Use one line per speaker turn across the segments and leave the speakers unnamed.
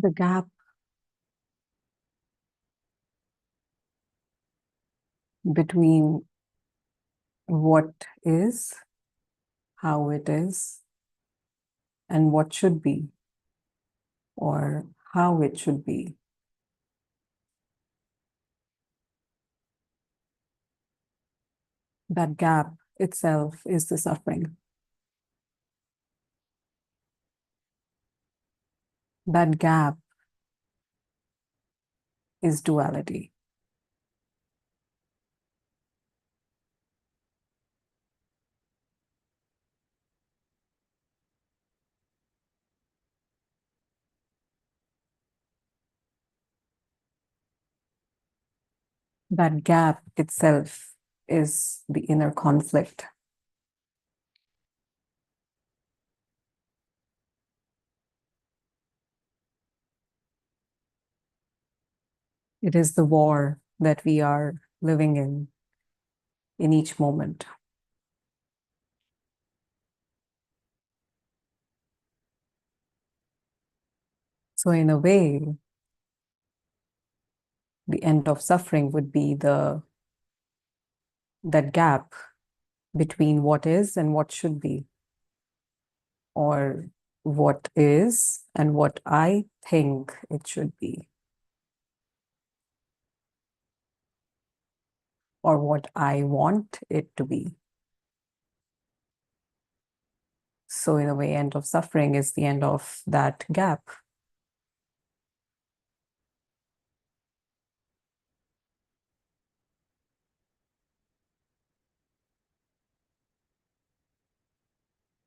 the gap between what is, how it is, and what should be, or how it should be. That gap itself is the suffering. That gap is duality. That gap itself is the inner conflict. It is the war that we are living in each moment. So in a way, the end of suffering would be that gap between what is and what should be, or what is and what I think it should be, or what I want it to be. So in a way, end of suffering is the end of that gap.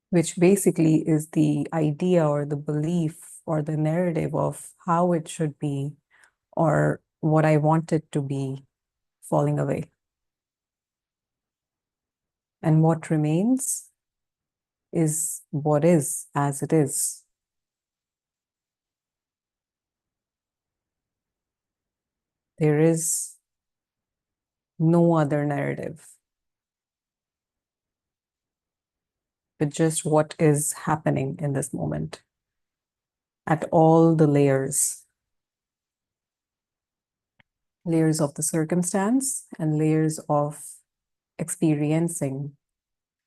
Which basically is the idea or the belief or the narrative of how it should be or what I want it to be falling away. And what remains is what is as it is. There is no other narrative, but just what is happening in this moment at all the layers of the circumstance and layers of experiencing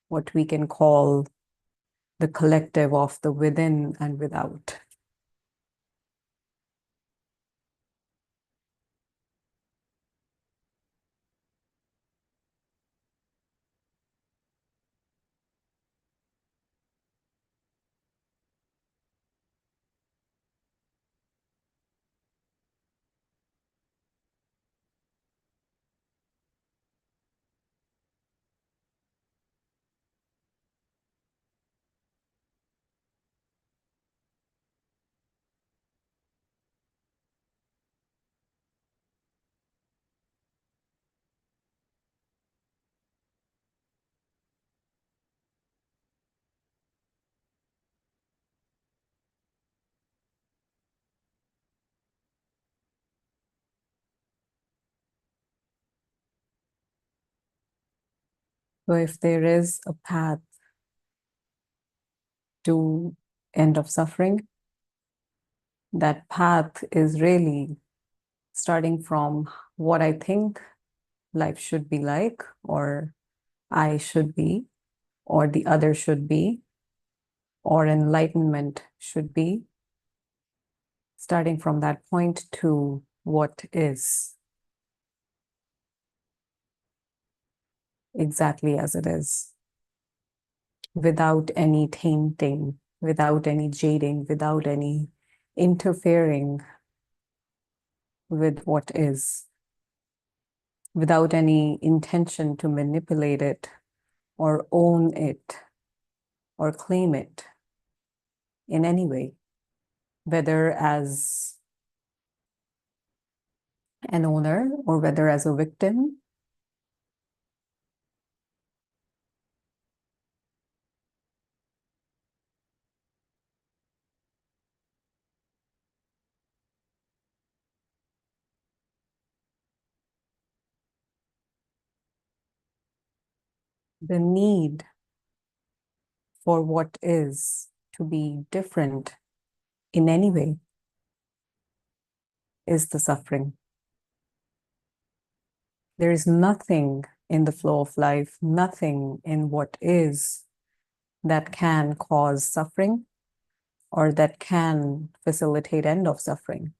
what we can call the collective of the within and without. So if there is a path to end of suffering, that path is really starting from what I think life should be like, or I should be, or the other should be, or enlightenment should be, starting from that point to what is exactly as it is, without any tainting, without any jading, without any interfering with what is, without any intention to manipulate it or own it or claim it in any way, whether as an owner or whether as a victim. The need for what is to be different in any way is the suffering. There is nothing in the flow of life, nothing in what is that can cause suffering or that can facilitate end of suffering,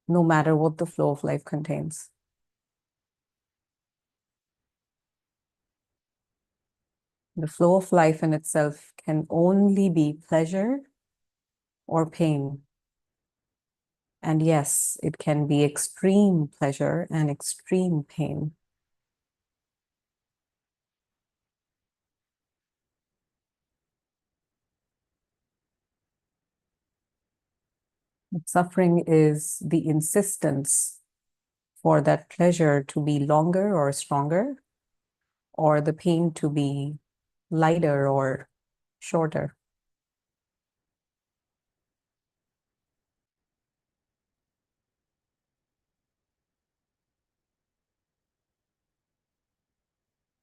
no matter what the flow of life contains. The flow of life in itself can only be pleasure or pain. And yes, it can be extreme pleasure and extreme pain. But suffering is the insistence for that pleasure to be longer or stronger, or the pain to be lighter or shorter.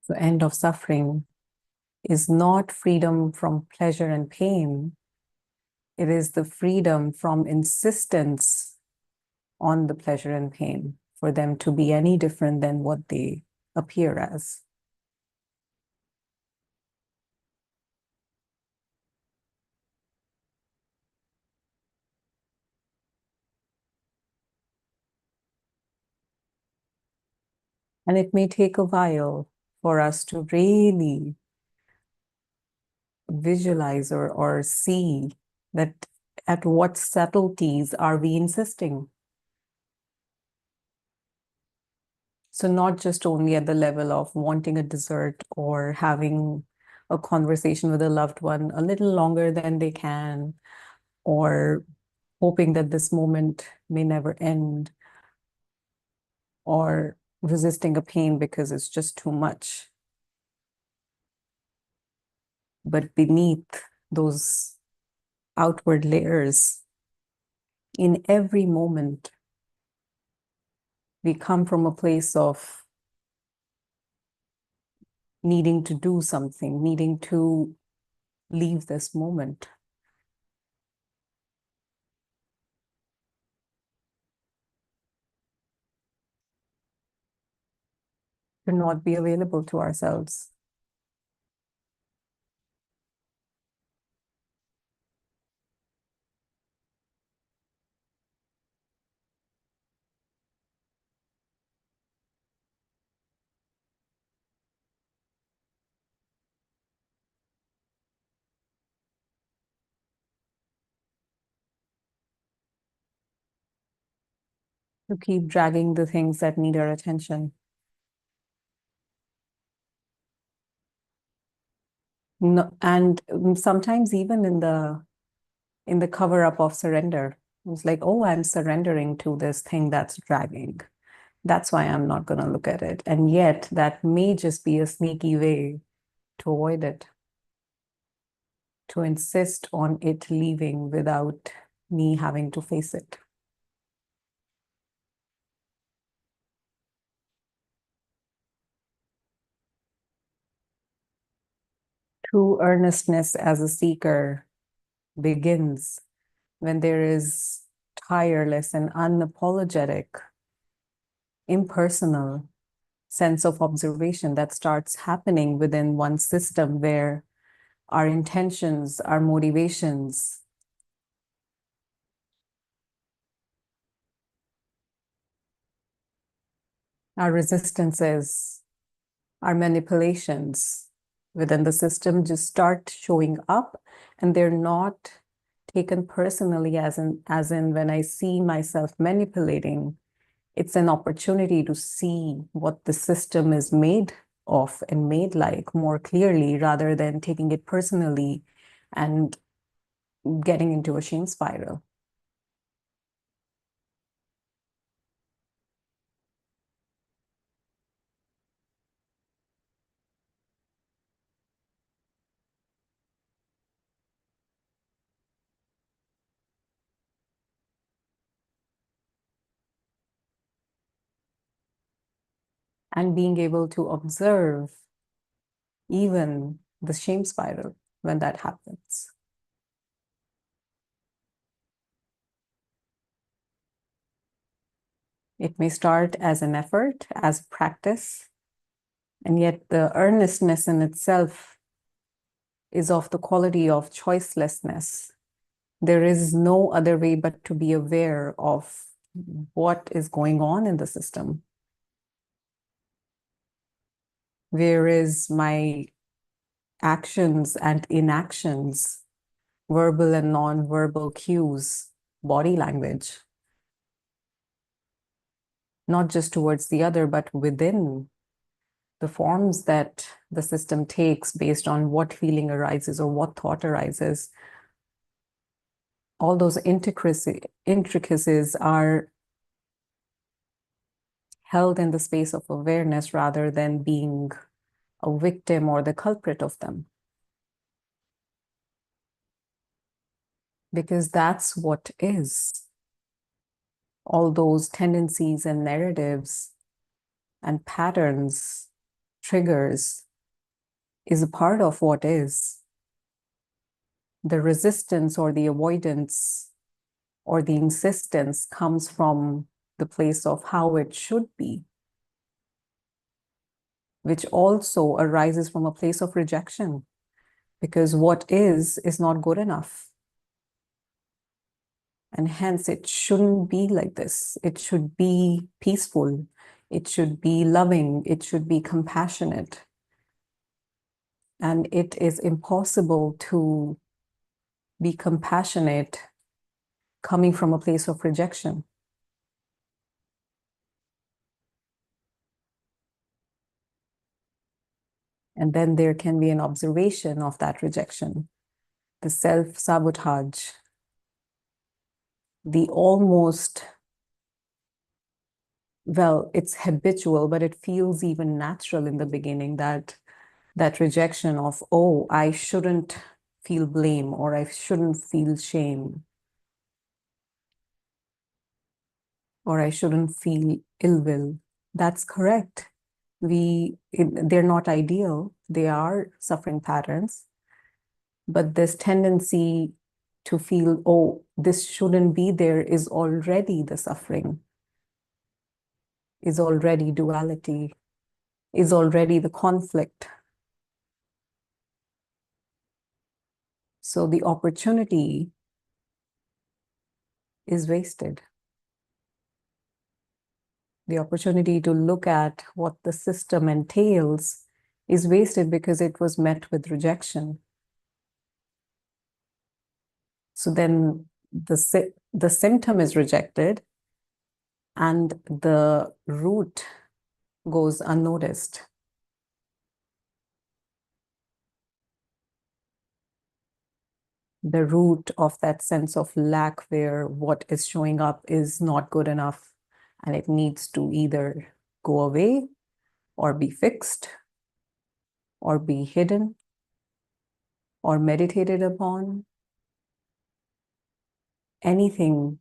The end of suffering is not freedom from pleasure and pain. It is the freedom from insistence on the pleasure and pain for them to be any different than what they appear as. And it may take a while for us to really visualize or see that at what subtleties are we insisting. So not just only at the level of wanting a dessert or having a conversation with a loved one a little longer than they can, or hoping that this moment may never end, or resisting a pain because it's just too much. But beneath those outward layers, in every moment, we come from a place of needing to do something, needing to leave this moment. To not be available to ourselves. To keep dragging the things that need our attention. No, and sometimes even in the cover up of surrender, it's like, oh, I'm surrendering to this thing that's dragging. That's why I'm not going to look at it. And yet that may just be a sneaky way to avoid it, to insist on it leaving without me having to face it. True earnestness as a seeker begins when there is tireless and unapologetic, impersonal sense of observation that starts happening within one system, where our intentions, our motivations, our resistances, our manipulations within the system just start showing up, and they're not taken personally as in when I see myself manipulating. It's an opportunity to see what the system is made of and made like more clearly, rather than taking it personally and getting into a shame spiral. And being able to observe even the shame spiral when that happens. It may start as an effort, as practice, and yet the earnestness in itself is of the quality of choicelessness. There is no other way but to be aware of what is going on in the system. Whereas my actions and inactions, verbal and non-verbal cues, body language, not just towards the other, but within the forms that the system takes based on what feeling arises or what thought arises, all those intricacies are held in the space of awareness rather than being a victim or the culprit of them. Because that's what is. All those tendencies and narratives and patterns, triggers, is a part of what is. The resistance or the avoidance or the insistence comes from the place of how it should be, which also arises from a place of rejection, because what is not good enough. And hence it shouldn't be like this. It should be peaceful. It should be loving. It should be compassionate. And it is impossible to be compassionate coming from a place of rejection. And then there can be an observation of that rejection, the self-sabotage, the almost, well, it's habitual, but it feels even natural in the beginning, that rejection of, oh, I shouldn't feel blame or I shouldn't feel shame or I shouldn't feel ill will. That's correct. They're not ideal. They are suffering patterns. But this tendency to feel, oh, this shouldn't be there, is already the suffering, is already duality, is already the conflict. So the opportunity is wasted. The opportunity to look at what the system entails is wasted because it was met with rejection. So then the symptom is rejected and the root goes unnoticed. The root of that sense of lack, where what is showing up is not good enough and it needs to either go away or be fixed or be hidden or meditated upon. Anything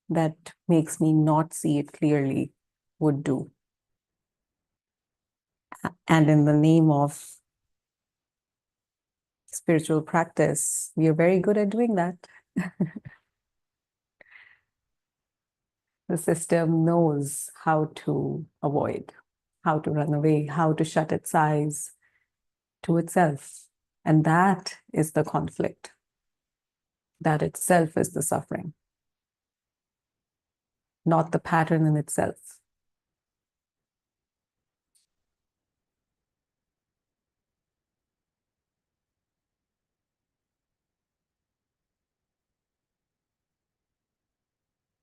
that makes me not see it clearly would do. And in the name of spiritual practice, we are very good at doing that. The system knows how to avoid, how to run away, how to shut its eyes to itself. And that is the conflict. That itself is the suffering, not the pattern in itself.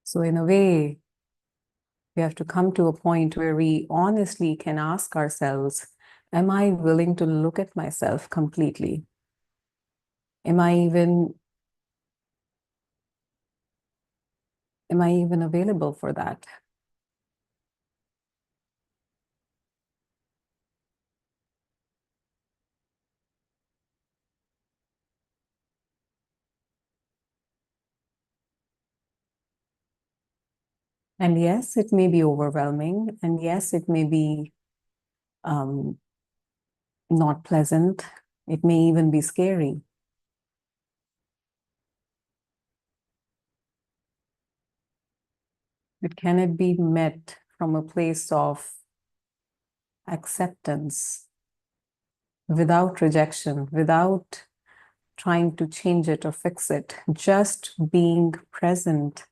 So in a way, we have to come to a point where we honestly can ask ourselves, am I willing to look at myself completely? Am I even available for that? And yes, it may be overwhelming. And yes, it may be not pleasant. It may even be scary. But can it be met from a place of acceptance, without rejection, without trying to change it or fix it, just being present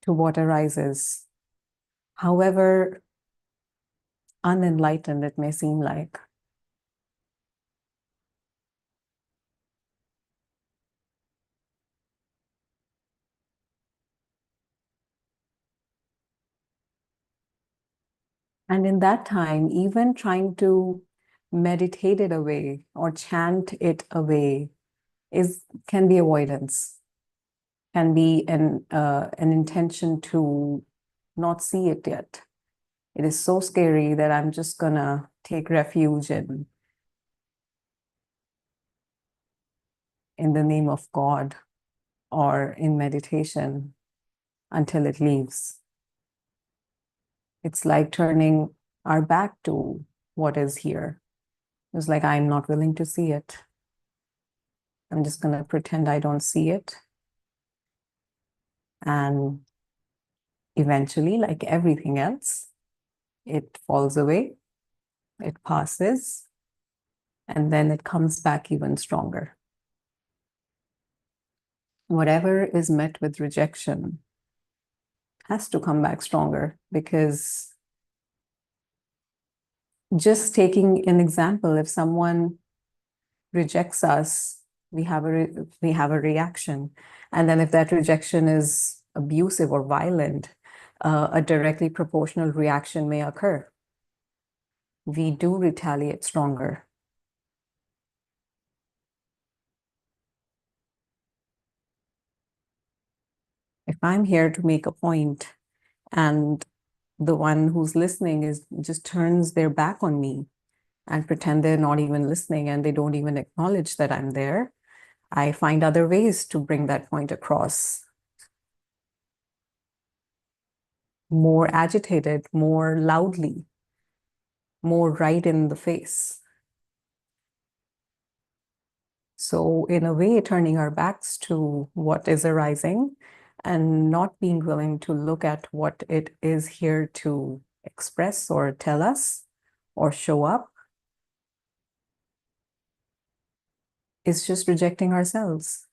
to what arises, however unenlightened it may seem like? And in that time, even trying to meditate it away or chant it away can be avoidance, can be an intention to not see it yet. It is so scary that I'm just gonna take refuge in the name of God or in meditation until it leaves. It's like turning our back to what is here. It's like, I'm not willing to see it. I'm just going to pretend I don't see it. And eventually, like everything else, it falls away, it passes, and then it comes back even stronger. Whatever is met with rejection has to come back stronger, because just taking an example, if someone rejects us, we have a reaction. And then if that rejection is abusive or violent, a directly proportional reaction may occur. We do retaliate stronger. If I'm here to make a point and the one who's listening is just turns their back on me and pretend they're not even listening and they don't even acknowledge that I'm there, I find other ways to bring that point across. More agitated, more loudly, more right in the face. So in a way, turning our backs to what is arising and not being willing to look at what it is here to express or tell us or show up is just rejecting ourselves.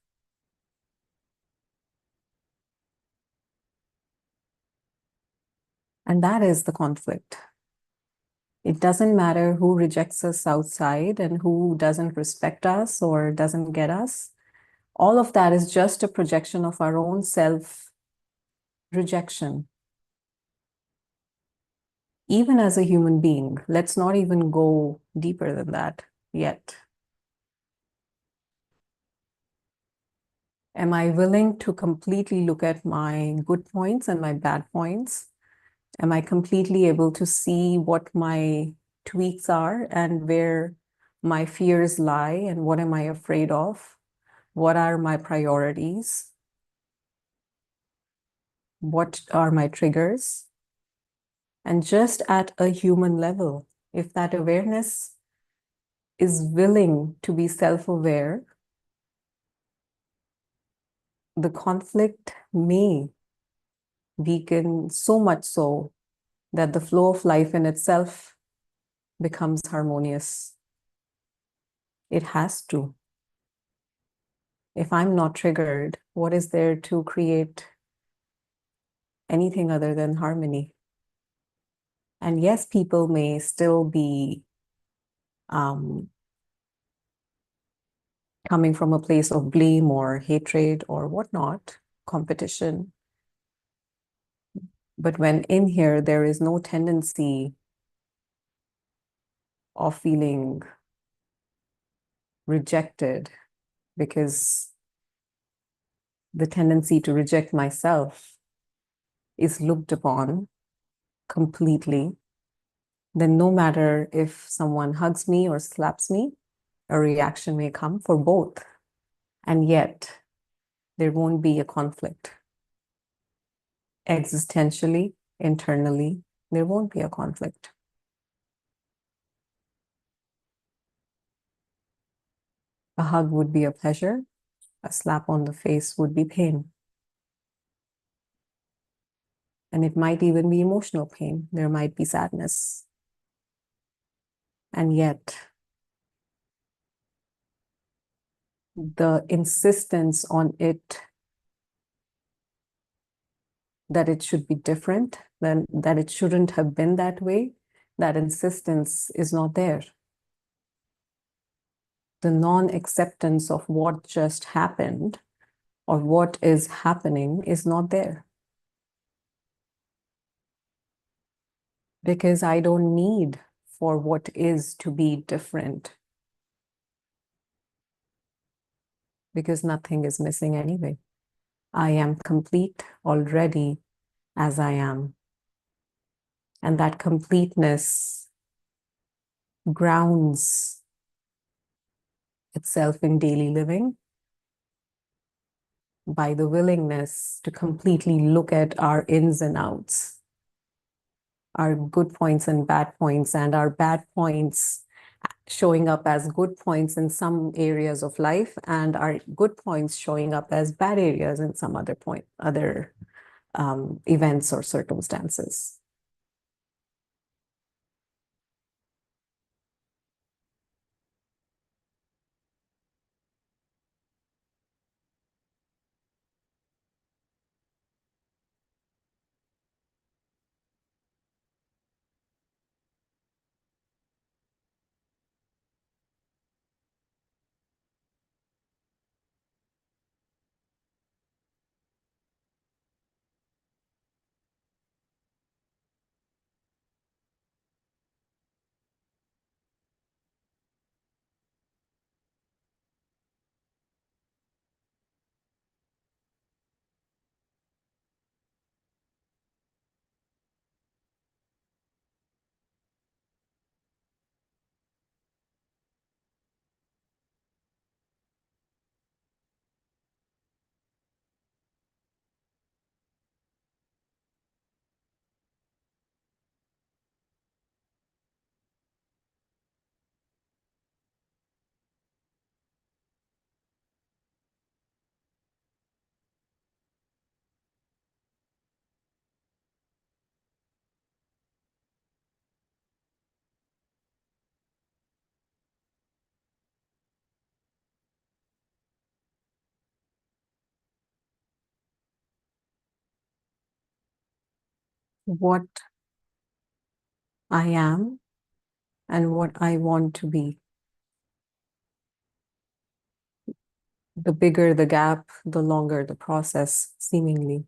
And that is the conflict. It doesn't matter who rejects us outside and who doesn't respect us or doesn't get us. All of that is just a projection of our own self-rejection. Even as a human being, let's not even go deeper than that yet. Am I willing to completely look at my good points and my bad points? Am I completely able to see what my tweaks are and where my fears lie and what am I afraid of? What are my priorities? What are my triggers? And just at a human level, if that awareness is willing to be self-aware, the conflict may weaken so much so that the flow of life in itself becomes harmonious. It has to. If I'm not triggered, what is there to create anything other than harmony? And yes, people may still be coming from a place of blame or hatred or whatnot, competition. But when in here, there is no tendency of feeling rejected, because the tendency to reject myself is looked upon completely, then no matter if someone hugs me or slaps me, a reaction may come for both. And yet, there won't be a conflict. Existentially, internally, there won't be a conflict. A hug would be a pleasure. A slap on the face would be pain. And it might even be emotional pain. There might be sadness. And yet, the insistence on it that it should be different, then that it shouldn't have been that way, that insistence is not there. The non-acceptance of what just happened or what is happening is not there. Because I don't need for what is to be different. Because nothing is missing anyway. I am complete already as I am. And that completeness grounds itself in daily living by the willingness to completely look at our ins and outs, our good points and bad points, and our bad points showing up as good points in some areas of life, and our good points showing up as bad areas in some other events or circumstances. What I am and what I want to be. The bigger the gap, the longer the process, seemingly.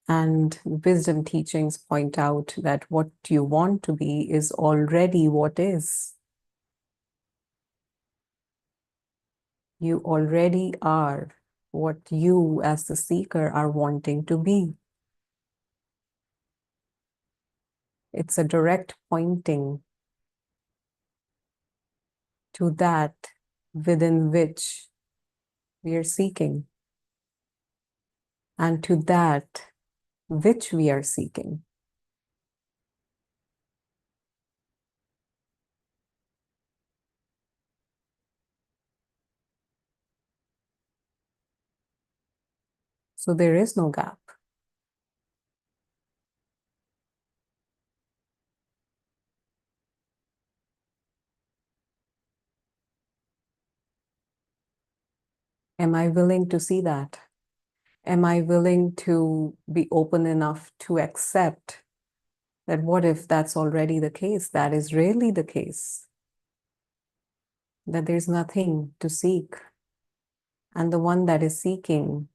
And wisdom teachings point out that what you want to be is already what is. You already are what you as the seeker are wanting to be. It's a direct pointing to that within which we are seeking, and to that which we are seeking. So there is no gap. Am I willing to see that? Am I willing to be open enough to accept that what if that's already the case? That is really the case. That there's nothing to seek. And the one that is seeking,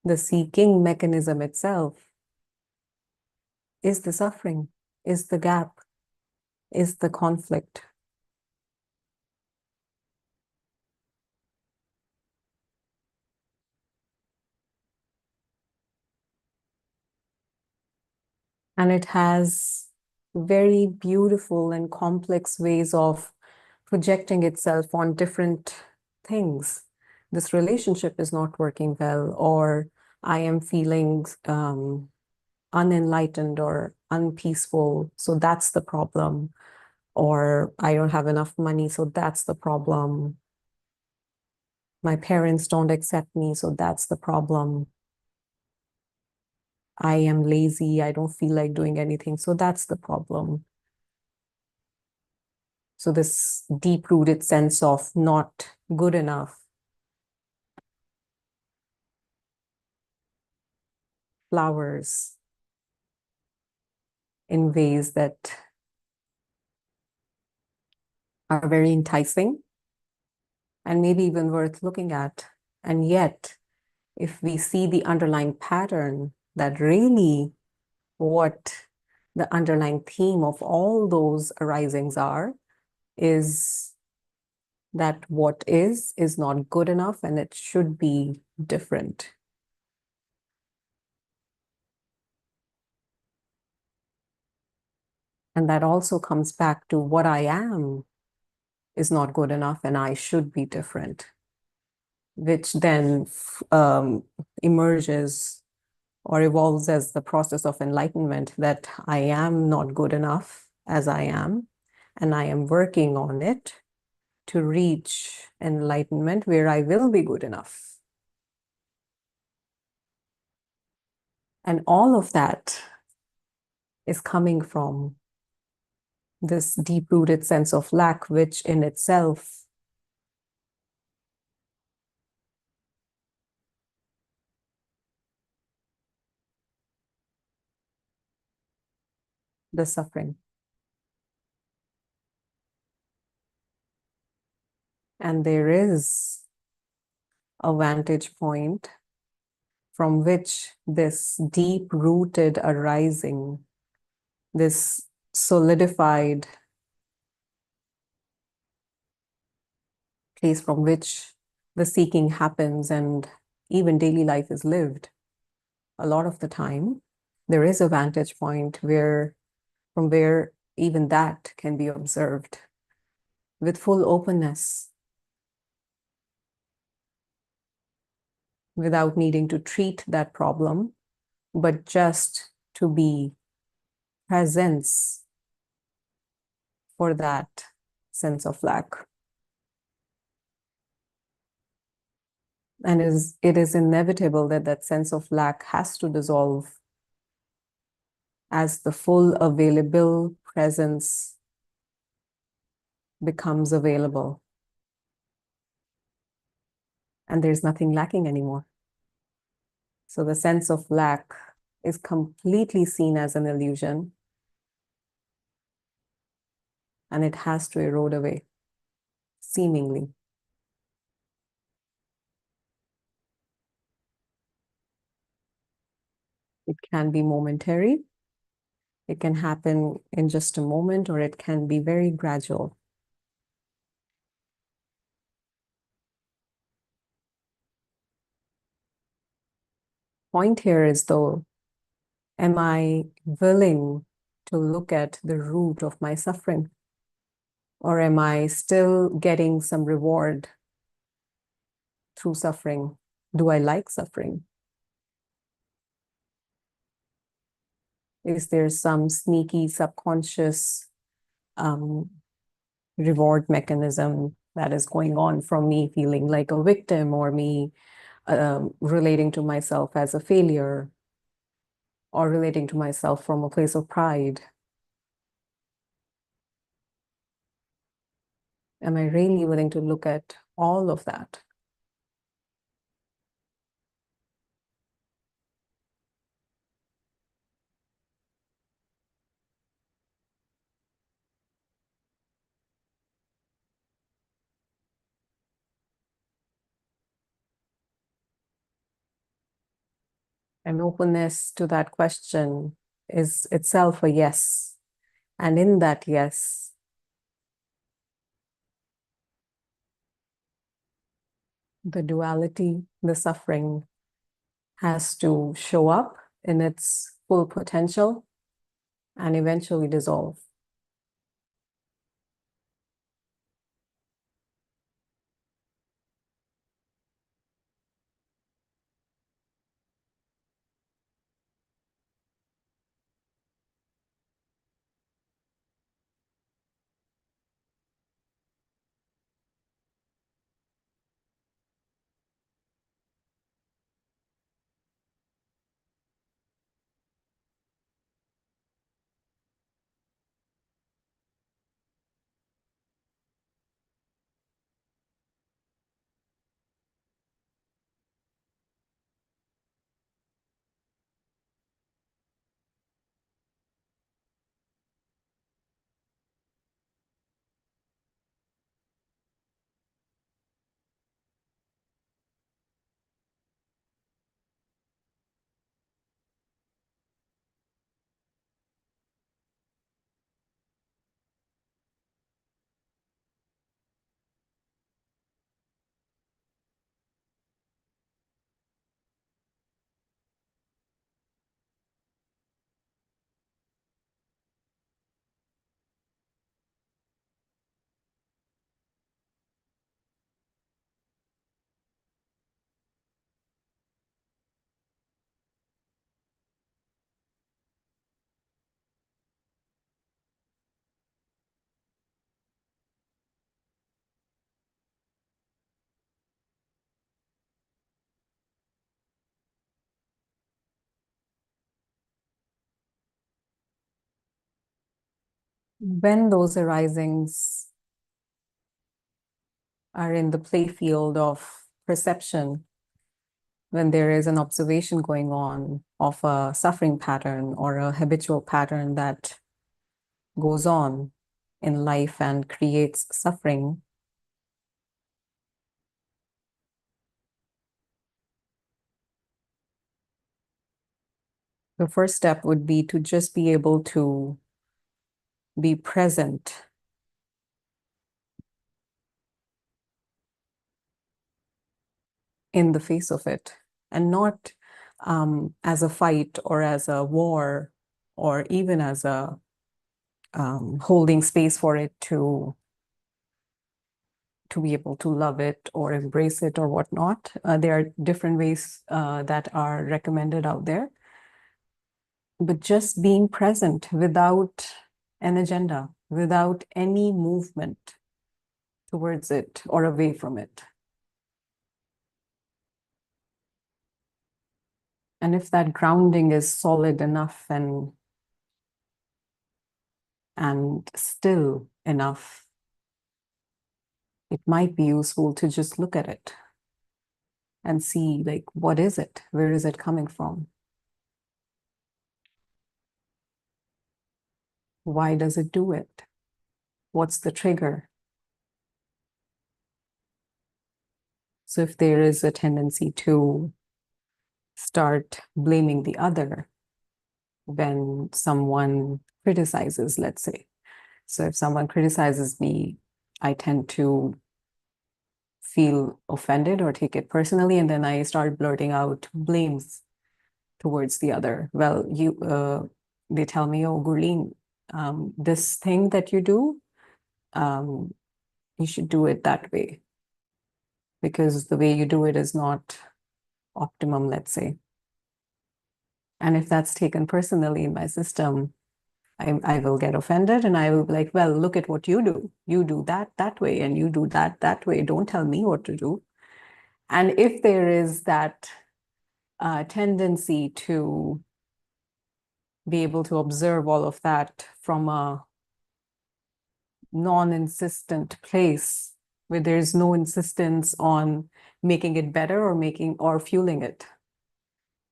the seeking mechanism itself, is the suffering, is the gap, is the conflict. And it has very beautiful and complex ways of projecting itself on different things. This relationship is not working well, or I am feeling unenlightened or unpeaceful, so that's the problem. Or I don't have enough money, so that's the problem. My parents don't accept me, so that's the problem. I am lazy, I don't feel like doing anything. So that's the problem. So this deep-rooted sense of not good enough flowers in ways that are very enticing and maybe even worth looking at. And yet, if we see the underlying pattern, that really what the underlying theme of all those arisings are, is that what is not good enough and it should be different. And that also comes back to what I am is not good enough and I should be different, which then emerges or evolves as the process of enlightenment, that I am not good enough as I am, and I am working on it to reach enlightenment where I will be good enough. And all of that is coming from this deep-rooted sense of lack, which in itself the suffering. And there is a vantage point from which this deep-rooted arising, this solidified place from which the seeking happens and even daily life is lived, a lot of the time, there is a vantage point where from where even that can be observed with full openness, without needing to treat that problem, but just to be presence for that sense of lack. And it is inevitable that that sense of lack has to dissolve as the full available presence becomes available. And there's nothing lacking anymore. So the sense of lack is completely seen as an illusion, and it has to erode away, seemingly. It can be momentary, it can happen in just a moment, or it can be very gradual. Point here is, though, am I willing to look at the root of my suffering? Or am I still getting some reward through suffering? Do I like suffering? Is there some sneaky subconscious reward mechanism that is going on from me feeling like a victim, or me relating to myself as a failure, or relating to myself from a place of pride? Am I really willing to look at all of that? And openness to that question is itself a yes. And in that yes, the duality, the suffering, has to show up in its full potential and eventually dissolve. When those arisings are in the play field of perception, when there is an observation going on of a suffering pattern or a habitual pattern that goes on in life and creates suffering, the first step would be to just be able to be present in the face of it, and not as a fight or as a war or even as a holding space for it to be able to love it or embrace it or whatnot. There are different ways that are recommended out there, but just being present without an agenda, without any movement towards it or away from it. And if that grounding is solid enough and still enough, it might be useful to just look at it and see, like, what is it? Where is it coming from? Why does it do it? What's the trigger? So if there is a tendency to start blaming the other when someone criticizes, let's say. So if someone criticizes me, I tend to feel offended or take it personally, and then I start blurting out blames towards the other. Well, they tell me, oh, Gurleen, this thing that you do, um, you should do it that way because the way you do it is not optimum, let's say. And if that's taken personally in my system, I will get offended and I will be like, well, look at what you do. You do that way and you do that way. Don't tell me what to do. And if there is that tendency to be able to observe all of that from a non-insistent place where there's no insistence on making it better or fueling it.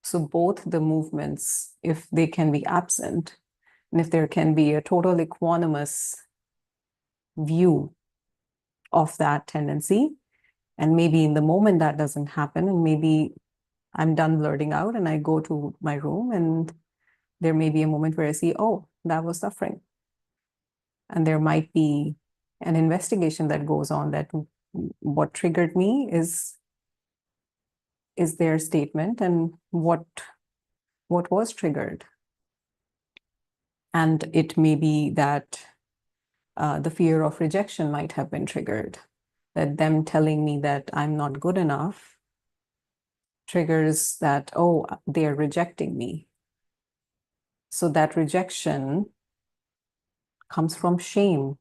So both the movements, if they can be absent, and if there can be a total equanimous view of that tendency, and maybe in the moment that doesn't happen, and maybe I'm done blurting out and I go to my room and there may be a moment where I see, oh, that was suffering. And there might be an investigation that goes on that what triggered me is their statement and what was triggered. And it may be that the fear of rejection might have been triggered, that them telling me that I'm not good enough triggers that, oh, they're rejecting me. So that rejection comes from shame.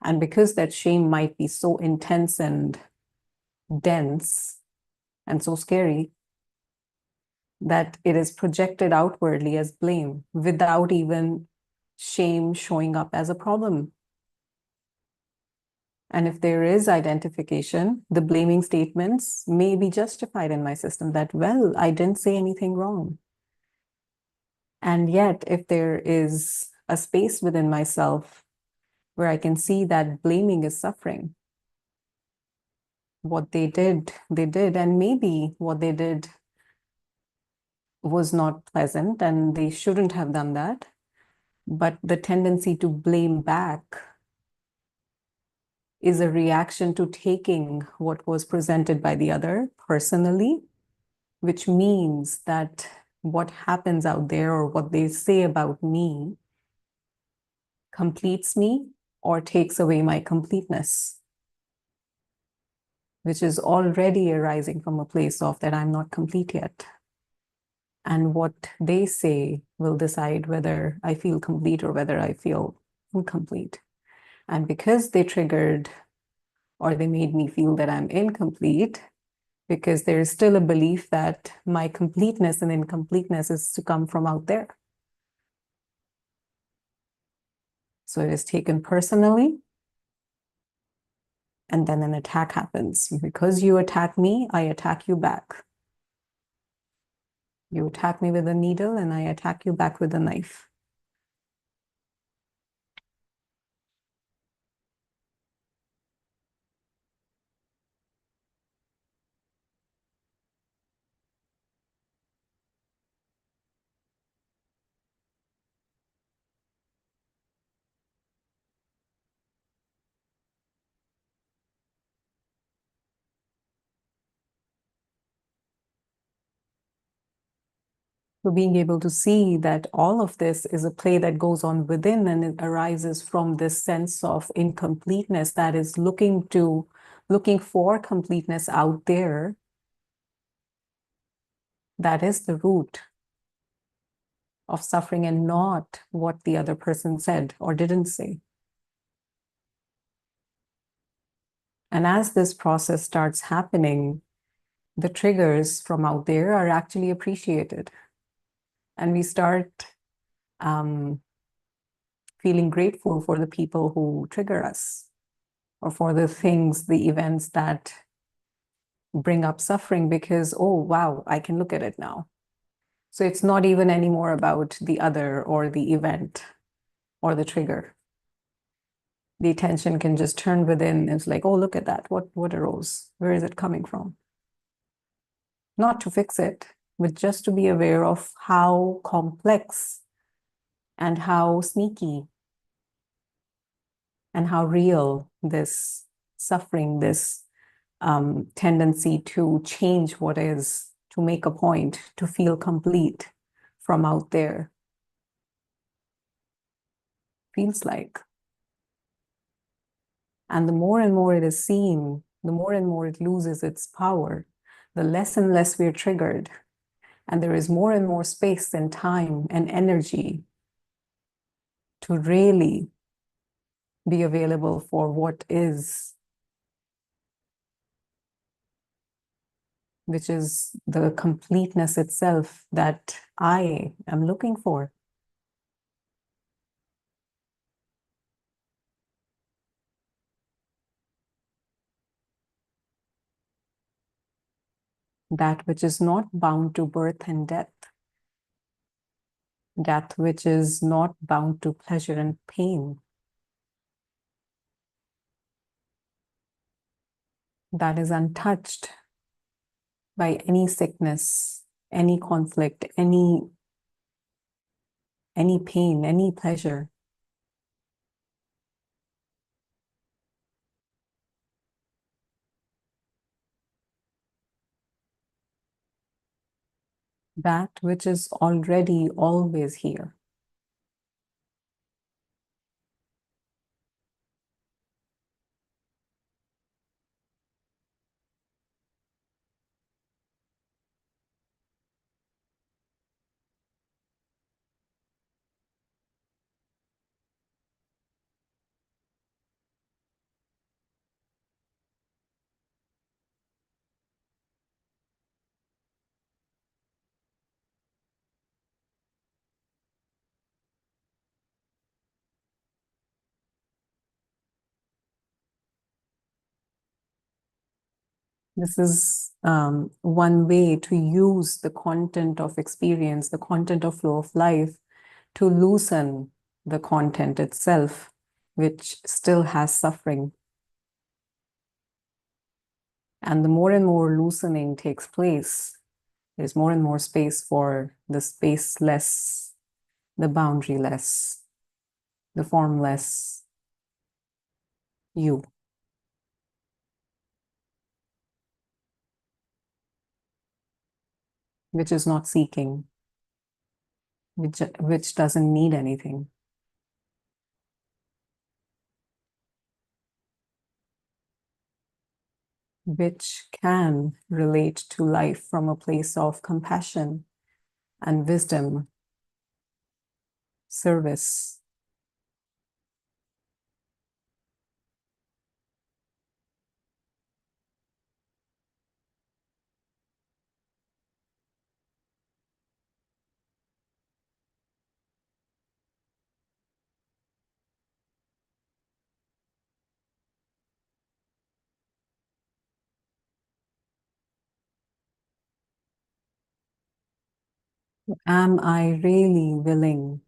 And because that shame might be so intense and dense and so scary, that it is projected outwardly as blame without even shame showing up as a problem. And if there is identification, the blaming statements may be justified in my system that, well, I didn't say anything wrong. And yet, if there is a space within myself where I can see that blaming is suffering, what they did, and maybe what they did was not pleasant and they shouldn't have done that. But the tendency to blame back is a reaction to taking what was presented by the other personally, which means that what happens out there or what they say about me completes me or takes away my completeness, which is already arising from a place of that I'm not complete yet. And what they say will decide whether I feel complete or whether I feel incomplete. And because they triggered or they made me feel that I'm incomplete, because there is still a belief that my completeness and incompleteness is to come from out there. So it is taken personally, and then an attack happens. Because you attack me, I attack you back. You attack me with a needle, and I attack you back with a knife. So being able to see that all of this is a play that goes on within, and it arises from this sense of incompleteness that is looking for completeness out there. That is the root of suffering, and not what the other person said or didn't say. And as this process starts happening, the triggers from out there are actually appreciated. And we start feeling grateful for the people who trigger us, or for the things, the events that bring up suffering, because, oh, wow, I can look at it now. So it's not even anymore about the other or the event or the trigger. The attention can just turn within. It's like, oh, look at that. What arose? Where is it coming from? Not to fix it, but just to be aware of how complex and how sneaky and how real this suffering, this tendency to change what is, to make a point, to feel complete from out there feels like. And the more and more it is seen, the more and more it loses its power, the less and less we're triggered. And there is more and more space and time and energy to really be available for what is, which is the completeness itself that I am looking for. That which is not bound to birth and death. That which is not bound to pleasure and pain. That is untouched by any sickness, any conflict, any pain, any pleasure. That which is already always here. This is one way to use the content of experience, the content of flow of life, to loosen the content itself, which still has suffering. And the more and more loosening takes place, there's more and more space for the spaceless, the boundaryless, the formless you. Which is not seeking, which doesn't need anything. Which can relate to life from a place of compassion and wisdom, service. Am I really willing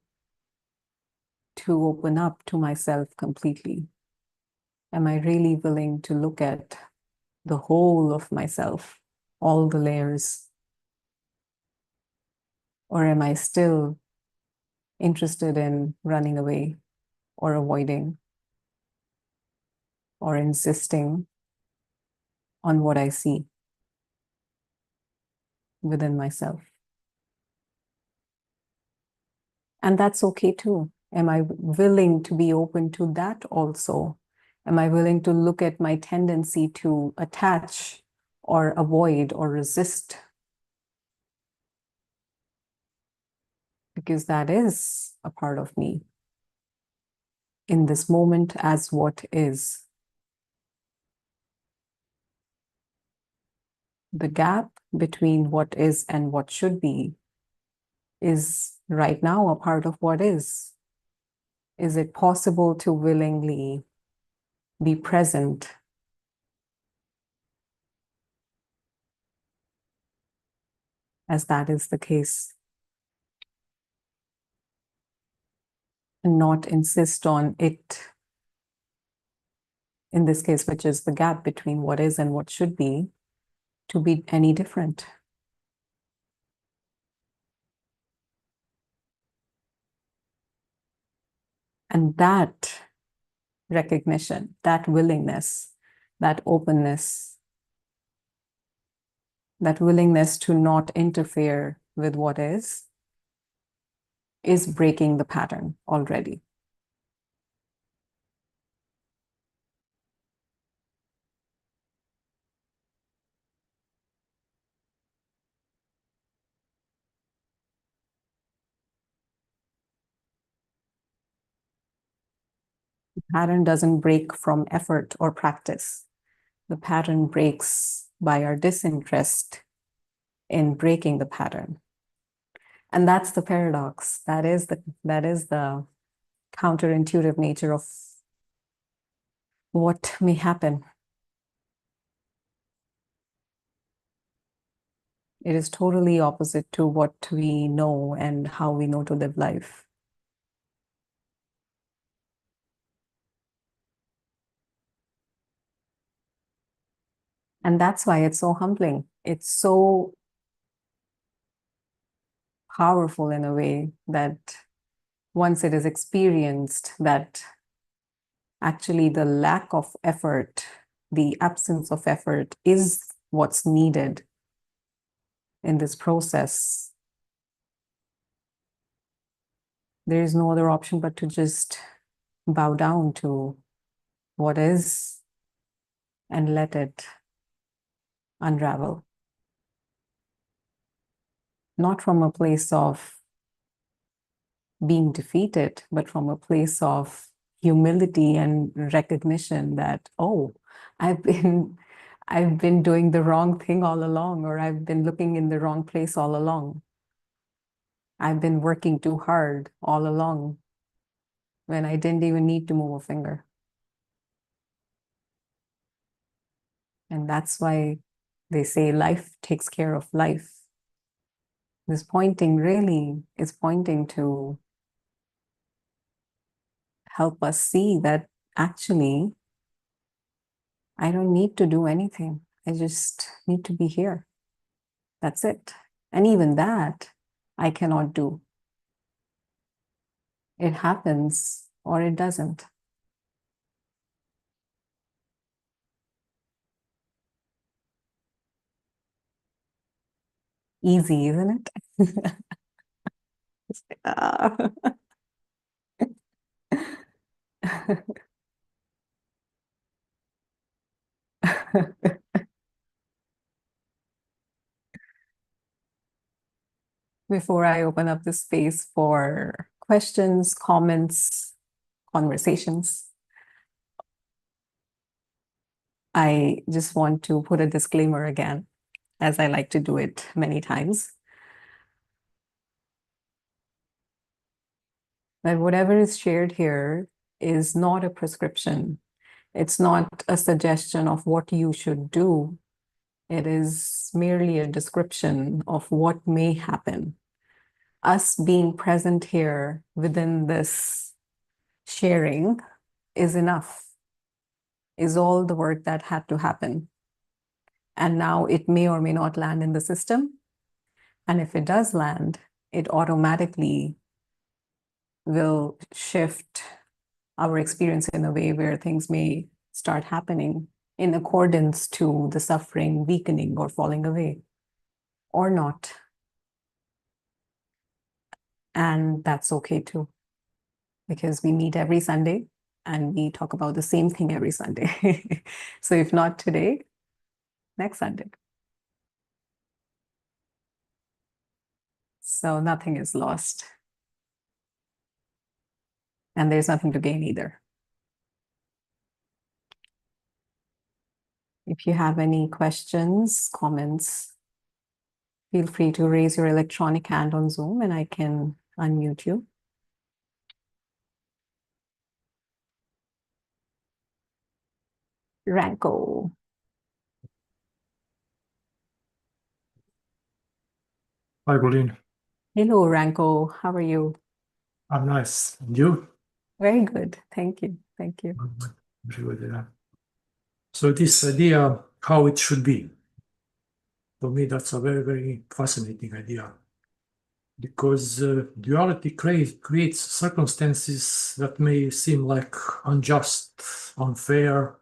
to open up to myself completely? Am I really willing to look at the whole of myself, all the layers? Or am I still interested in running away or avoiding or insisting on what I see within myself? And that's okay too. Am I willing to be open to that also? Am I willing to look at my tendency to attach or avoid or resist? Because that is a part of me in this moment as what is. The gap between what is and what should be is right now a part of what is. Is it possible to willingly be present as that is the case and not insist on it, in this case, which is the gap between what is and what should be, to be any different? And that recognition, that willingness, that openness, that willingness to not interfere with what is breaking the pattern already. The pattern doesn't break from effort or practice. The pattern breaks by our disinterest in breaking the pattern. And that's the paradox. That is the counterintuitive nature of what may happen. It is totally opposite to what we know and how we know to live life. And that's why it's so humbling. It's so powerful in a way that once it is experienced, that actually the lack of effort, the absence of effort is what's needed in this process. There is no other option but to just bow down to what is and let it unravel. Not from a place of being defeated, but from a place of humility and recognition that, oh, I've been I've been doing the wrong thing all along, or I've been looking in the wrong place all along. I've been working too hard all along when I didn't even need to move a finger. And that's why they say life takes care of life. This pointing really is pointing to help us see that actually I don't need to do anything. I just need to be here. That's it. And even that I cannot do. It happens or it doesn't. Easy, isn't it? Ah. Before I open up the space for questions, comments, conversations, I just want to put a disclaimer again, as I like to do it many times, that whatever is shared here is not a prescription. It's not a suggestion of what you should do. It is merely a description of what may happen. us being present here within this sharing is enough, is all the work that had to happen. And now it may or may not land in the system. And if it does land, it automatically will shift our experience in a way where things may start happening in accordance to the suffering weakening or falling away, or not. And that's okay too, because we meet every Sunday and we talk about the same thing every Sunday. So if not today, next Sunday. So nothing is lost. And there's nothing to gain either. If you have any questions, comments, feel free to raise your electronic hand on Zoom and I can unmute you. Ranko.
Hi, Colleen.
Hello, Ranko. How are you?
I'm nice. And you?
Very good. Thank you. Thank you.
Very good, yeah. So this idea, how it should be, for me, that's a very, very fascinating idea. Because duality creates circumstances that may seem like unjust, unfair,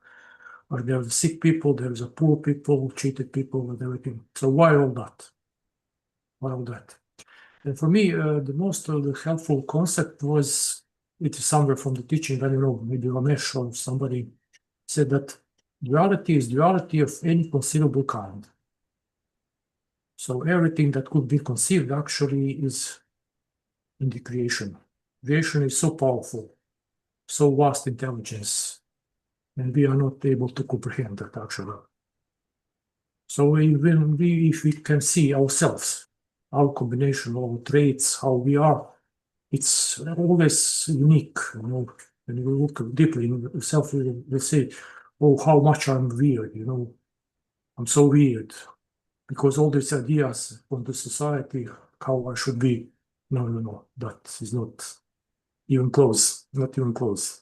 or there's sick people, there's a poor people, cheated people, and everything. So why all that? Why all that? And for me, the most helpful concept was, it is somewhere from the teaching, I don't know, maybe Ramesh or somebody said that duality is duality of any conceivable kind. So everything that could be conceived actually is in the creation. Creation is so powerful, so vast intelligence, and we are not able to comprehend that actually. So if we can see ourselves, our combination, our traits, how we are, it's always unique. You know, when you look deeply in yourself, you will say, "Oh, how much I'm weird." You know, I'm so weird because all these ideas from the society, how I should be. No, no, no, that is not even close. Not even close.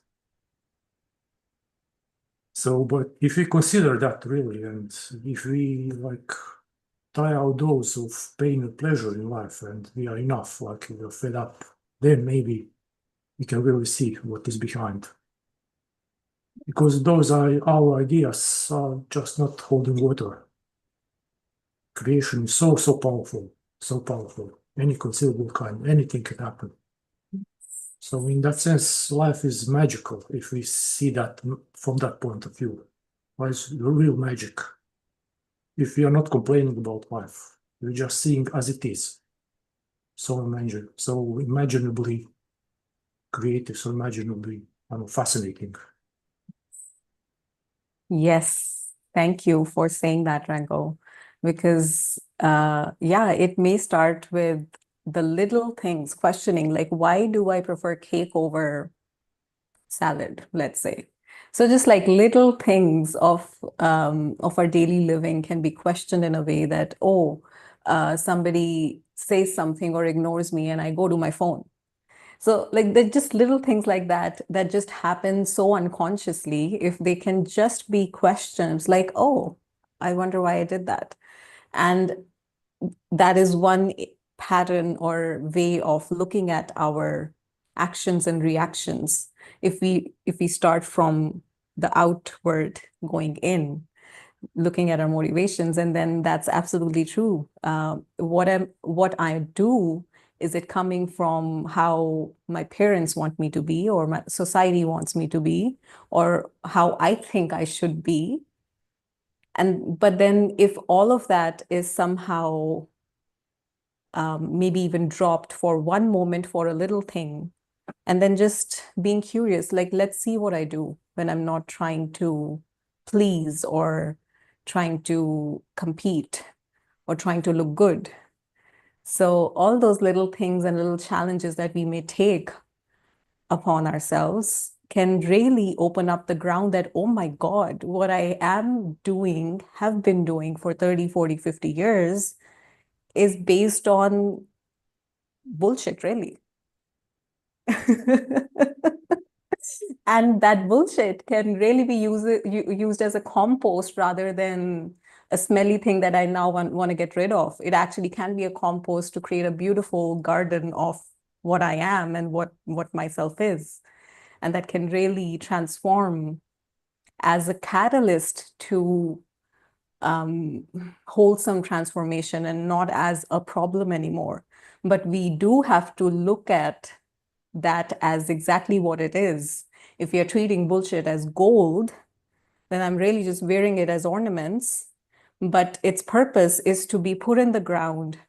So, but if we consider that really, and if we like try our dose of pain and pleasure in life, and we are enough, like we are fed up, then maybe we can really see what is behind. Because those are our ideas are just not holding water. Creation is so, so powerful, so powerful. Any conceivable kind, anything can happen. So in that sense, life is magical if we see that from that point of view. Life is real magic. If we are not complaining about life, we're just seeing as it is. So imaginably creative, so imaginably fascinating.
Yes, thank you for saying that, Ranko, because yeah, it may start with the little things, questioning like, why do I prefer cake over salad, let's say. So just like little things of our daily living can be questioned in a way that, oh, somebody says something or ignores me and I go to my phone. So like they're just little things like that that just happen so unconsciously. If they can just be questions like, oh, I wonder why I did that. And that is one pattern or way of looking at our actions and reactions. If we start from the outward going in, looking at our motivations, and then that's absolutely true. What I do, is it coming from how my parents want me to be, or my society wants me to be, or how I think I should be? And but then if all of that is somehow maybe even dropped for one moment for a little thing, and then just being curious, like, let's see what I do when I'm not trying to please or trying to compete or trying to look good. So all those little things and little challenges that we may take upon ourselves can really open up the ground that, oh my God, what I am doing, have been doing for 30, 40, 50 years is based on bullshit, really. And that bullshit can really be used as a compost rather than a smelly thing that I now want to get rid of. It actually can be a compost to create a beautiful garden of what I am and what myself is. And that can really transform as a catalyst to wholesome transformation and not as a problem anymore. But we do have to look at that as exactly what it is. If you're treating bullshit as gold, then I'm really just wearing it as ornaments. But its purpose is to be put in the ground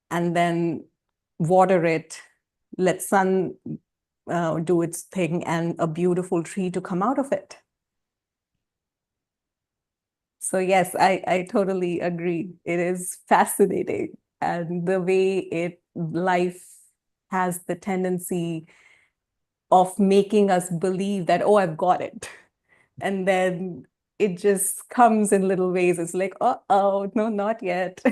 and then water it, let sun do its thing, and a beautiful tree to come out of it. So yes, I totally agree. It is fascinating. And the way life has the tendency of making us believe that, oh, I've got it. And then it just comes in little ways. It's like, oh, no, not yet.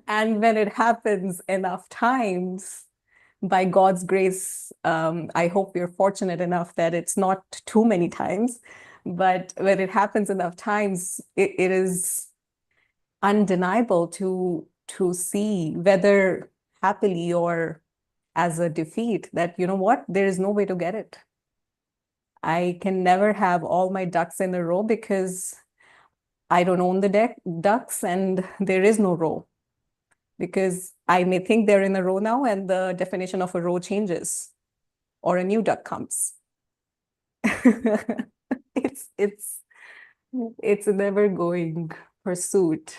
And when it happens enough times, by God's grace, I hope we're fortunate enough that it's not too many times. But when it happens enough times, it is undeniable to see, whether happily or as a defeat, that, you know what, there is no way to get it. I can never have all my ducks in a row because I don't own the ducks and there is no row. Because I may think they're in a row now and the definition of a row changes or a new duck comes. it's it's a never going pursuit.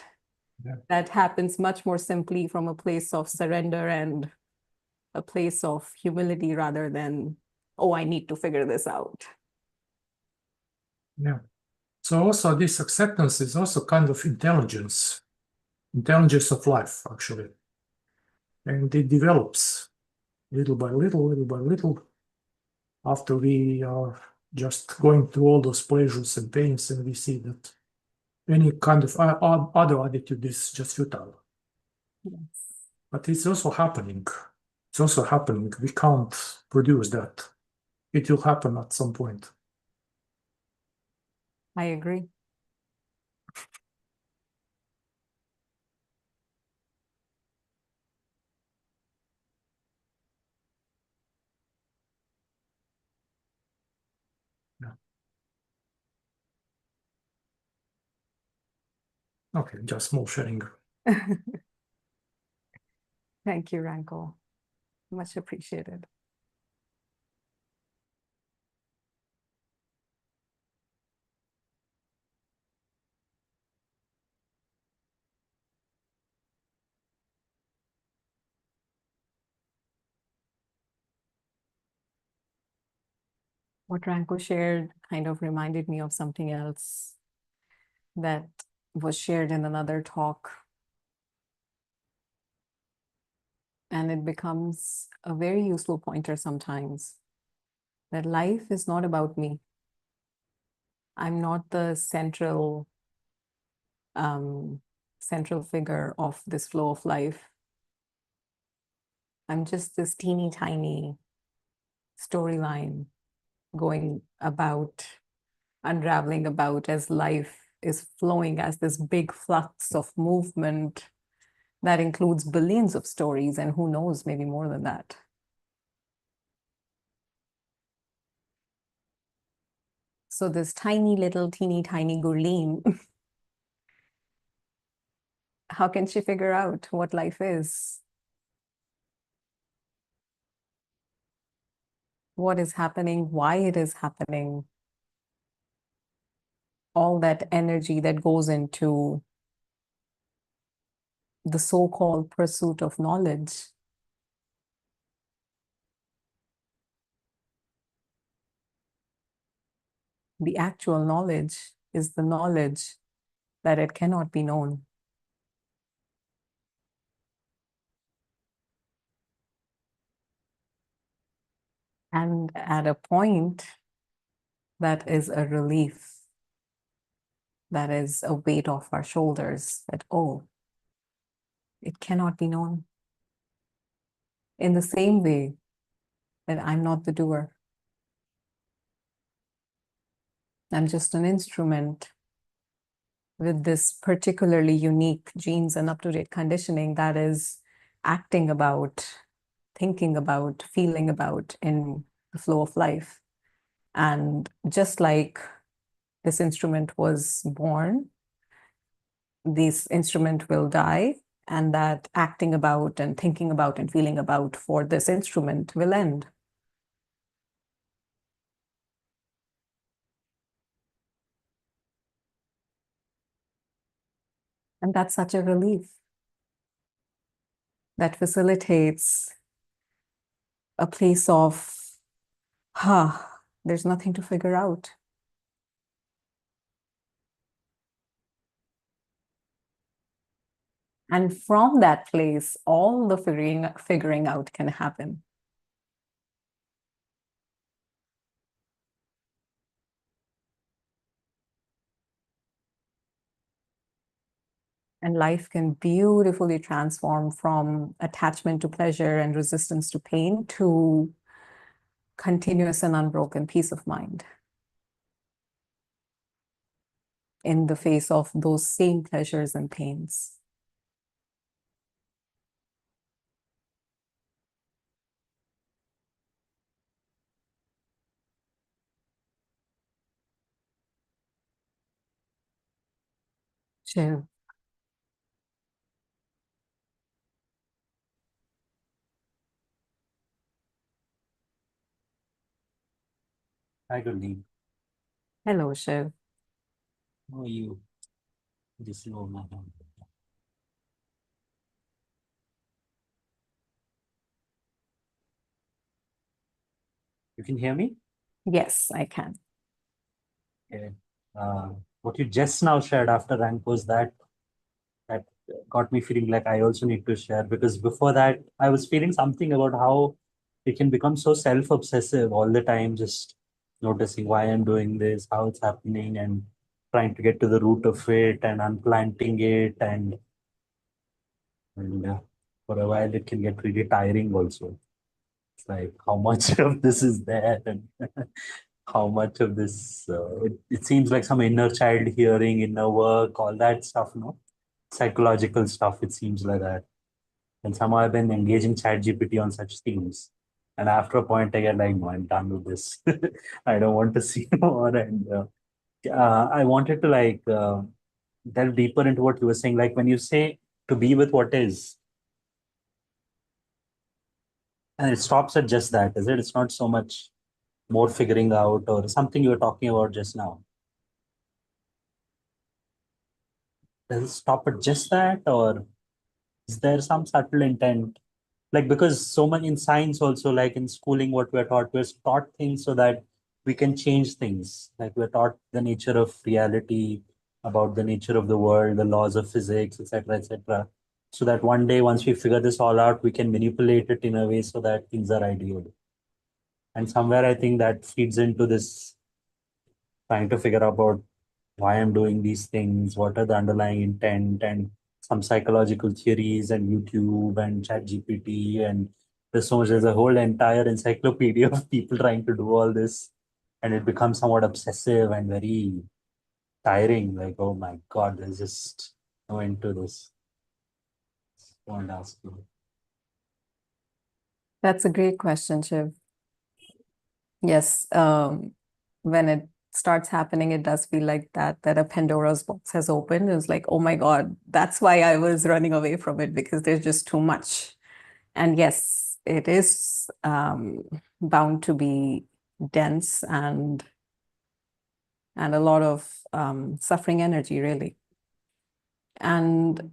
Yeah.
That happens much more simply from a place of surrender and a place of humility rather than, oh, I need to figure this out.
Yeah. So also this acceptance is also kind of intelligence of life, actually. And it develops little by little, after we are just going through all those pleasures and pains, and we see that any kind of other attitude is just futile.
Yes.
But it's also happening. It's also happening. We can't produce that. It will happen at some point.
I agree.
Yeah. Okay, just small sharing.
Thank you, Ranko. Much appreciated. What Ranko shared kind of reminded me of something else that was shared in another talk. And it becomes a very useful pointer sometimes, that life is not about me. I'm not the central figure of this flow of life. I'm just this teeny tiny storyline going about, unraveling about as life is flowing as this big flux of movement that includes billions of stories, and who knows, maybe more than that. So this tiny little teeny tiny Gurleen, how can she figure out what life is? What is happening, why it is happening? All that energy that goes into the so-called pursuit of knowledge. The actual knowledge is the knowledge that it cannot be known. And at a point, that is a relief. That is a weight off our shoulders that, oh, it cannot be known. in the same way that I'm not the doer. I'm just an instrument with this particularly unique genes and up-to-date conditioning that is acting about, thinking about, feeling about in the flow of life. And just like this instrument was born, this instrument will die, and that acting about and thinking about and feeling about for this instrument will end. And that's such a relief that facilitates a place of, there's nothing to figure out. And from that place, all the figuring out can happen. And life can beautifully transform from attachment to pleasure and resistance to pain to continuous and unbroken peace of mind in the face of those same pleasures and pains. Shiv.
Hi, Gurdeep.
Hello, Shiv.
How are you? This is my hand. You can hear me?
Yes, I can.
Okay. What you just now shared after rank was that got me feeling like I also need to share, because before that I was feeling something about how it can become so self-obsessive all the time, just noticing why I'm doing this, how it's happening, and trying to get to the root of it and unplanting it, and for a while it can get really tiring also. It's like how much of this is there, and how much of this it seems like some inner child hearing, inner work, all that stuff, no? Psychological stuff, it seems like that. And somehow I've been engaging ChatGPT on such themes. And after a point, I get like, no, I'm done with this. I don't want to see more. And I wanted to delve deeper into what you were saying. Like when you say to be with what is, and it stops at just that, is it? It's not so much more figuring out or something you were talking about just now. Does it stop at just that, or is there some subtle intent? Like, because so much in science also, like in schooling, what we're taught things so that we can change things. Like we're taught the nature of reality, about the nature of the world, the laws of physics, etc., etc. So that one day, once we figure this all out, we can manipulate it in a way so that things are ideal. And somewhere I think that feeds into this trying to figure out about why I'm doing these things, what are the underlying intent, and some psychological theories and YouTube and ChatGPT, and there's so much. There's a whole entire encyclopedia of people trying to do all this, and it becomes somewhat obsessive and very tiring. Like, oh my God, there's just no end to this. I want to ask you.
That's a great question, Shiv. Yes, when it starts happening, it does feel like that a Pandora's box has opened. It's like, oh my God, that's why I was running away from it, because there's just too much. And yes, it is bound to be dense and a lot of suffering energy, really. And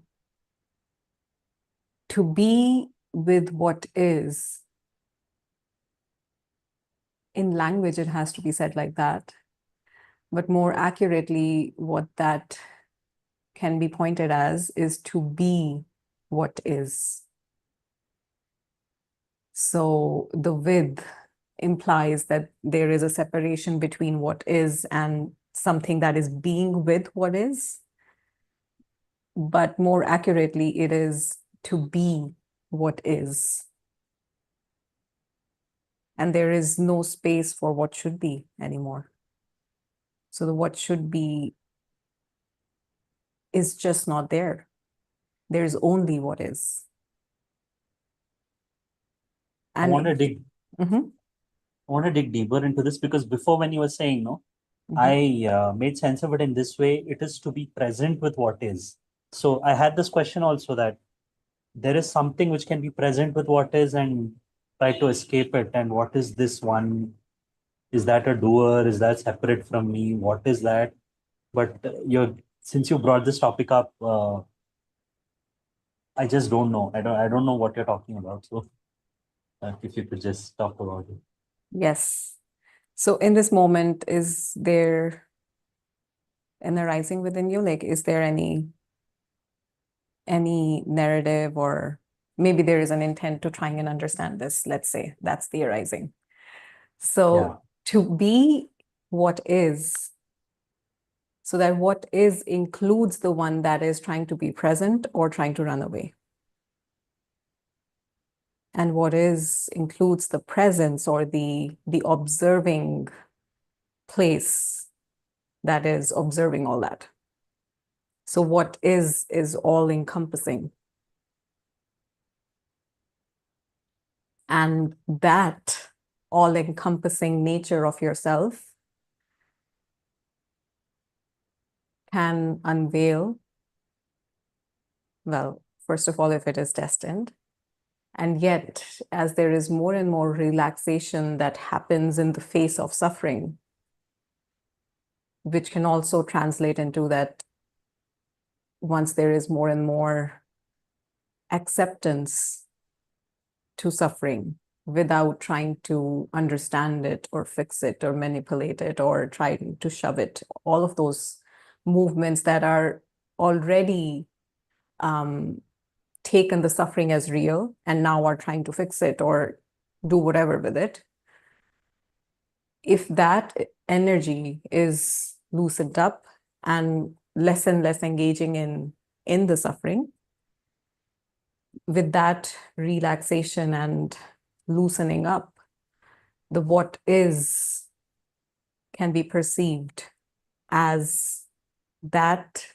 to be with what is, in language, it has to be said like that. But more accurately, what that can be pointed as is to be what is. So the with implies that there is a separation between what is and something that is being with what is. But more accurately, it is to be what is. and there is no space for what should be anymore. So the what should be is just not there. There's only what is.
I
And
want to dig.
Mhm,
I want to dig deeper into this because before, when you were saying no,
mhm.
I made sense of it in this way. It is to be present with what is. So I had this question also that there is something which can be present with what is and try to escape it. And what is this one? Is that a doer? Is that separate from me? What is that? But since you brought this topic up, I just don't know. I don't know what you're talking about. So if you could just talk about it.
Yes. So in this moment, is there an arising within you? Like, is there any narrative, or maybe there is an intent to trying and understand this? Let's say that's the arising. So
Yeah.
to be what is, so that what is includes the one that is trying to be present or trying to run away. And what is includes the presence or the observing place that is observing all that. So what is all encompassing. And that all encompassing nature of yourself can unveil, well, first of all, if it is destined. And yet, as there is more and more relaxation that happens in the face of suffering, which can also translate into that once there is more and more acceptance to suffering without trying to understand it or fix it or manipulate it or trying to shove it, all of those movements that are already taken the suffering as real and now are trying to fix it or do whatever with it. If that energy is loosened up and less engaging in the suffering, with that relaxation and loosening up, the what is can be perceived as that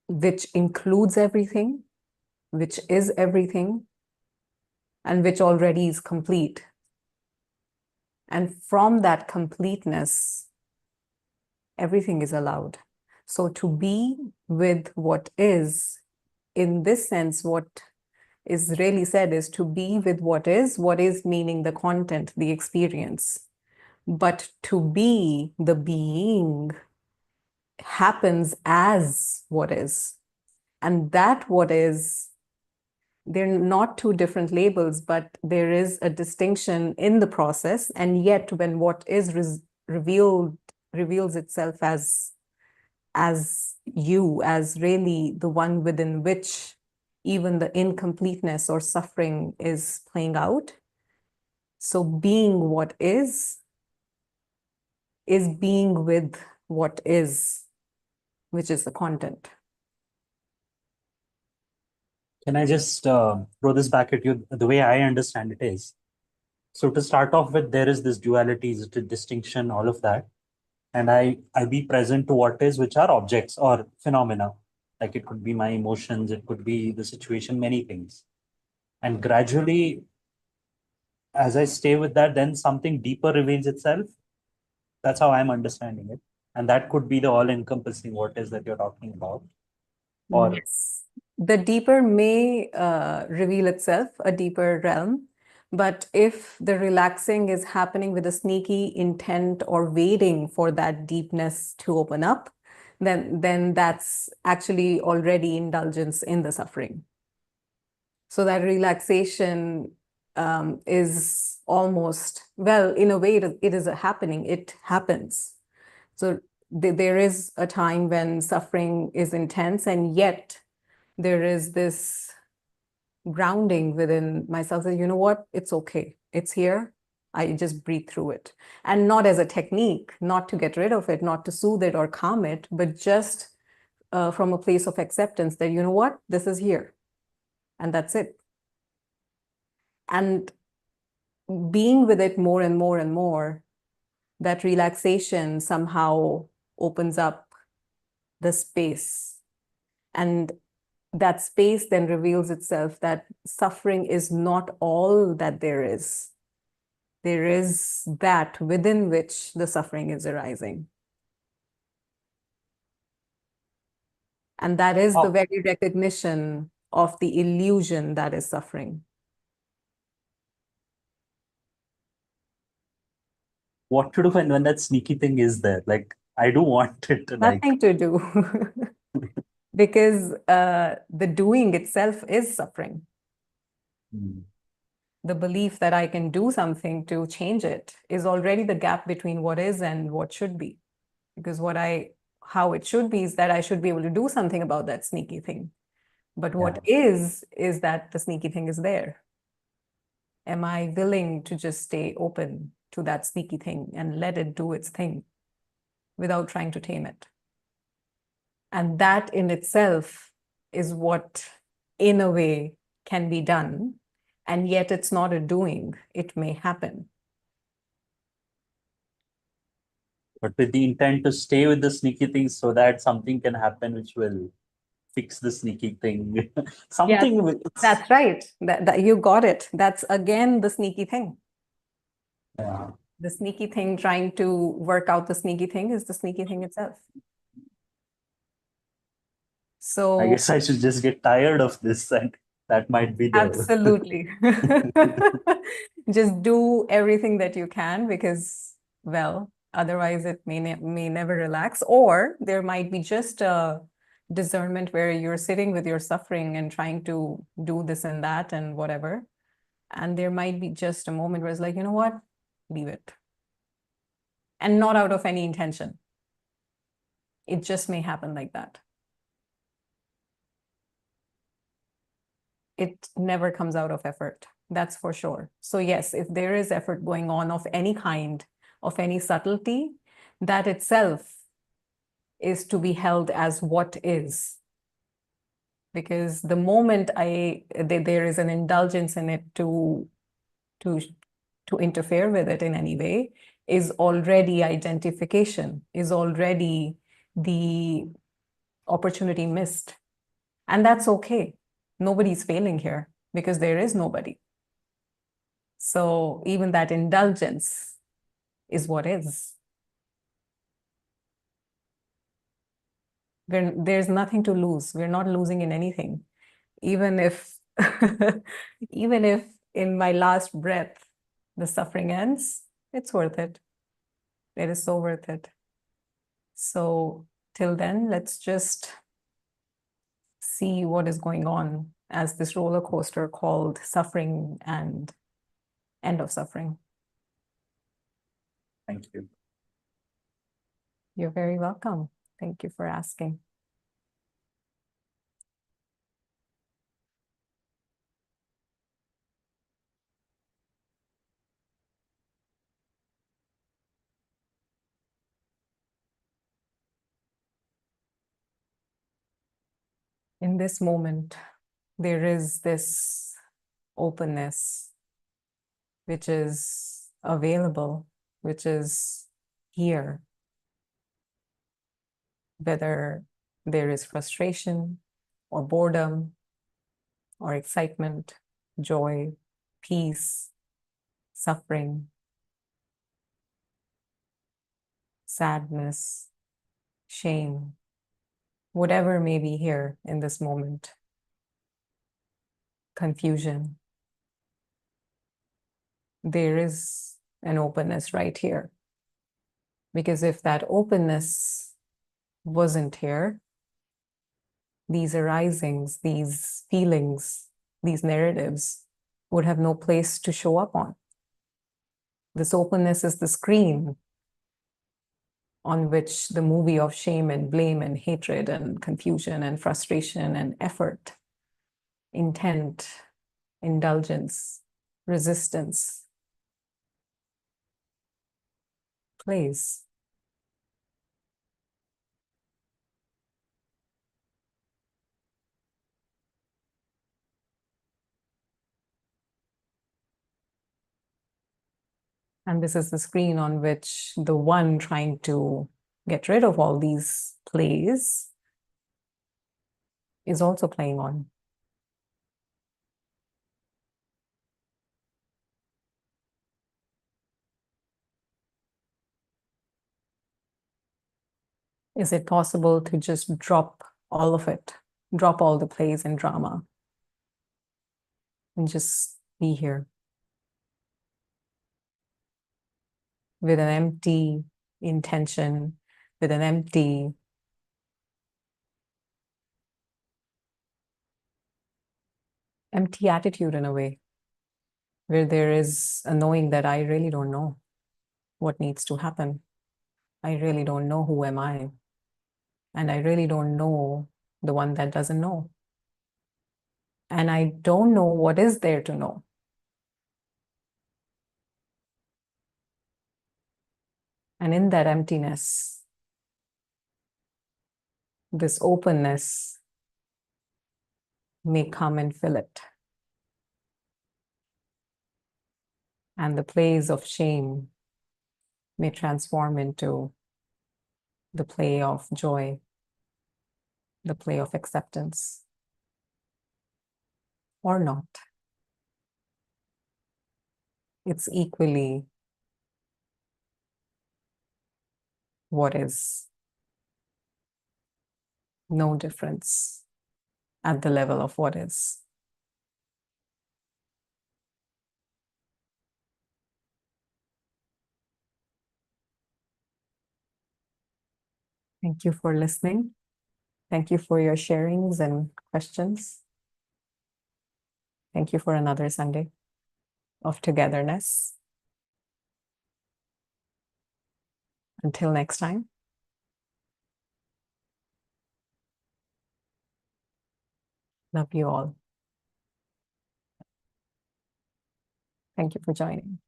which includes everything, which is everything, and which already is complete. And from that completeness, everything is allowed. So to be with what is, in this sense, what is really said is to be with what is meaning the content, the experience. But to be the being happens as what is. And that what is, they're not two different labels, but there is a distinction in the process. And yet when what is reveals itself as you, as really the one within which even the incompleteness or suffering is playing out. So being what is being with what is, which is the content.
Can I just throw this back at you? The way I understand it is, so to start off with, there is this duality, is it a distinction, all of that. And I be present to what is, which are objects or phenomena. Like it could be my emotions, it could be the situation, many things. And gradually, as I stay with that, then something deeper reveals itself. That's how I'm understanding it. And that could be the all-encompassing what is that you're talking about. Or
Yes. The deeper may reveal itself, a deeper realm. But if the relaxing is happening with a sneaky intent or waiting for that deepness to open up, then that's actually already indulgence in the suffering. So that relaxation is almost, well, in a way, it is a happening. It happens. So there is a time when suffering is intense, and yet there is this grounding within myself that, you know what, it's okay. It's here. I just breathe through it. And not as a technique, not to get rid of it, not to soothe it or calm it, but just from a place of acceptance that, you know what, this is here. And that's it. And being with it more and more and more, that relaxation somehow opens up the space. And that space then reveals itself that suffering is not all that there is. There is that within which the suffering is arising. And that is the very recognition of the illusion that is suffering.
What to do when that sneaky thing is there? Like, I do want it to like,
Nothing to do. Because the doing itself is suffering. The belief that I can do something to change it is already the gap between what is and what should be. Because how it should be is that I should be able to do something about that sneaky thing. But what is that the sneaky thing is there. Am I willing to just stay open to that sneaky thing and let it do its thing without trying to tame it? And that in itself is what, in a way, can be done. And yet it's not a doing, it may happen.
but with the intent to stay with the sneaky thing so that something can happen which will fix the sneaky thing. Something with
That's right. That you got it. That's again the sneaky thing.
yeah.
The sneaky thing trying to work out the sneaky thing is the sneaky thing itself. So
I guess I should just get tired of this, and that might be the
absolutely. Just do everything that you can because, well, otherwise it may never relax. Or there might be just a discernment where you're sitting with your suffering and trying to do this and that and whatever. And there might be just a moment where it's like, you know what? Leave it. And not out of any intention. It just may happen like that. It never comes out of effort. That's for sure. So yes, if there is effort going on of any kind, of any subtlety, that itself is to be held as what is. Because the moment there is an indulgence in it to interfere with it in any way, is already identification, is already the opportunity missed. And that's okay. Nobody's failing here because there is nobody. So even that indulgence is what is. There's nothing to lose. We're not losing in anything. Even if, even if in my last breath, the suffering ends, it's worth it. It is so worth it. So till then, let's just see what is going on as this roller coaster called suffering and end of suffering.
Thank you.
You're very welcome. Thank you for asking. In this moment, there is this openness which is available, which is here. Whether there is frustration or boredom or excitement, joy, peace, suffering, sadness, shame, whatever may be here in this moment, confusion, there is an openness right here. Because if that openness wasn't here, these arisings, these feelings, these narratives would have no place to show up on. This openness is the screen on which the movie of shame and blame and hatred and confusion and frustration and effort, intent, indulgence, resistance plays. And this is the screen on which the one trying to get rid of all these plays is also playing on. Is it possible to just drop all of it, drop all the plays and drama, and just be here with an empty intention, with an empty attitude in a way, where there is a knowing that I really don't know what needs to happen. I really don't know who am I. And I really don't know the one that doesn't know. And I don't know what is there to know. And in that emptiness, this openness may come and fill it. And the plays of shame may transform into the play of joy, the play of acceptance, or not. It's equally what is. No difference at the level of what is. Thank you for listening. Thank you for your sharings and questions. Thank you for another Sunday of togetherness. Until next time. Love you all. Thank you for joining.